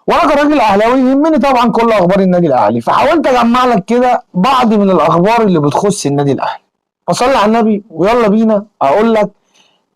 وانا كراجل اهلاوي يهمني طبعا كل اخبار النادي الاهلي، فحاولت اجمع لك كده بعض من الاخبار اللي بتخص النادي الاهلي. فصلي على النبي ويلا بينا اقول لك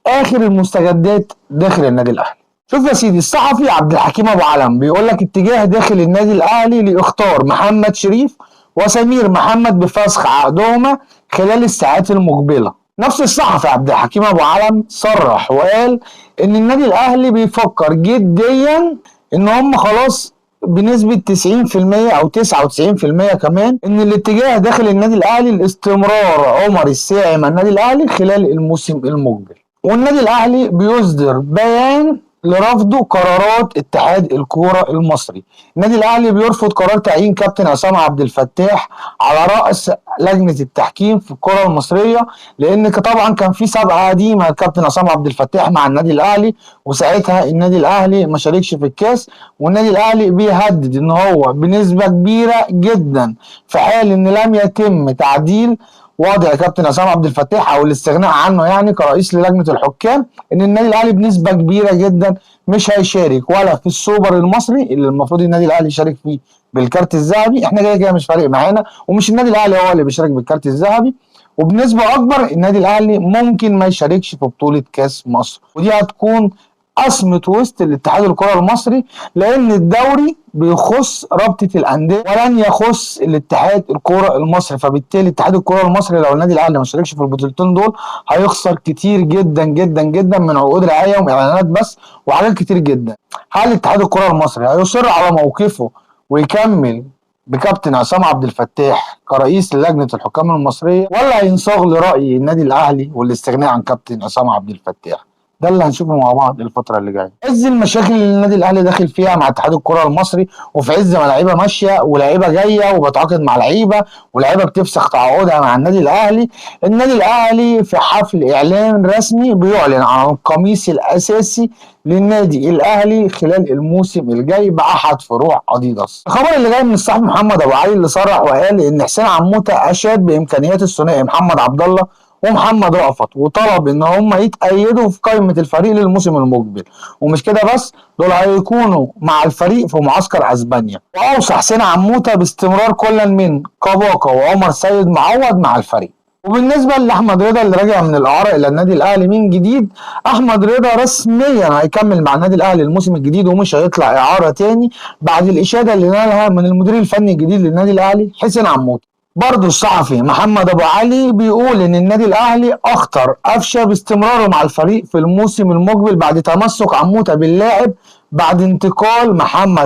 اخر المستجدات داخل النادي الاهلي. شوف يا سيدي، الصحفي عبد الحكيم ابو علم بيقول لك اتجاه داخل النادي الاهلي لاختار محمد شريف وسمير محمد بفسخ عقدهما خلال الساعات المقبله. نفس الصحفي عبد الحكيم ابو علم صرح وقال ان النادي الاهلي بيفكر جديا ان هم خلاص بنسبة 90% أو 99% كمان إن الاتجاه داخل النادي الأهلي لاستمرار عمر الساعي مع النادي الأهلي خلال الموسم المقبل. والنادي الأهلي بيصدر بيان لرفض قرارات اتحاد الكورة المصري. النادي الأهلي بيرفض قرار تعيين كابتن عصام عبد الفتاح على رأس لجنة التحكيم في الكرة المصرية، لأن طبعا كان في سابقة قديمة الكابتن عصام عبد الفتاح مع النادي الأهلي، وساعتها النادي الأهلي ما شاركش في الكاس، والنادي الأهلي بيهدد إن هو بنسبة كبيرة جدا في حال إن لم يتم تعديل وضع كابتن عصام عبد الفتاح او الاستغناء عنه يعني كرئيس للجنه الحكام، ان النادي الاهلي بنسبه كبيره جدا مش هيشارك ولا في السوبر المصري اللي المفروض النادي الاهلي يشارك فيه بالكارت الذهبي. احنا كده كده مش فارق معانا، ومش النادي الاهلي هو اللي بيشارك بالكارت الذهبي، وبنسبه اكبر النادي الاهلي ممكن ما يشاركش في بطوله كاس مصر، ودي هتكون قسمة وسط الاتحاد الكرة المصري، لأن الدوري بيخص رابطة الأندية ولن يخص الاتحاد الكرة المصري، فبالتالي اتحاد الكرة المصري لو النادي الأهلي ما شاركش في البطولتين دول هيخسر كتير جدا جدا جدا من عقود رعاية وإعلانات بس وحاجات كتير جدا. هل اتحاد الكرة المصري هيصر على موقفه ويكمل بكابتن عصام عبد الفتاح كرئيس للجنة الحكام المصرية، ولا هينصاغ لرأي النادي الأهلي والاستغناء عن كابتن عصام عبد الفتاح؟ ده اللي هنشوفه مع بعض الفترة اللي جاية. عز المشاكل اللي النادي الأهلي داخل فيها مع اتحاد الكرة المصري، وفي عز ما لعيبة ماشية ولاعيبة جاية وبتعاقد مع لعيبة ولاعيبة بتفسخ تعاقدها مع النادي الأهلي، النادي الأهلي في حفل إعلان رسمي بيعلن عن القميص الأساسي للنادي الأهلي خلال الموسم الجاي بأحد فروع أديداس. الخبر اللي جاي من الصحفي محمد أبو علي اللي صرح وقال إن حسين عموتة أشاد بإمكانيات الثنائي محمد عبد الله ومحمد رأفت، وطلب ان هم يتأيدوا في قائمة الفريق للموسم المقبل، ومش كده بس، دول هيكونوا مع الفريق في معسكر اسبانيا. واوصى حسين عموتة باستمرار كل من كاباكا وعمر سيد معوض مع الفريق. وبالنسبة لأحمد رضا اللي راجع من الإعارة إلى النادي الأهلي من جديد، أحمد رضا رسميا هيكمل مع النادي الأهلي الموسم الجديد ومش هيطلع إعارة تاني بعد الإشادة اللي نالها من المدير الفني الجديد للنادي الأهلي حسين عموتة. برضه الصحفي محمد ابو علي بيقول ان النادي الاهلي اخطر قفشه باستمراره مع الفريق في الموسم المقبل بعد تمسك عموته باللاعب بعد انتقال محمد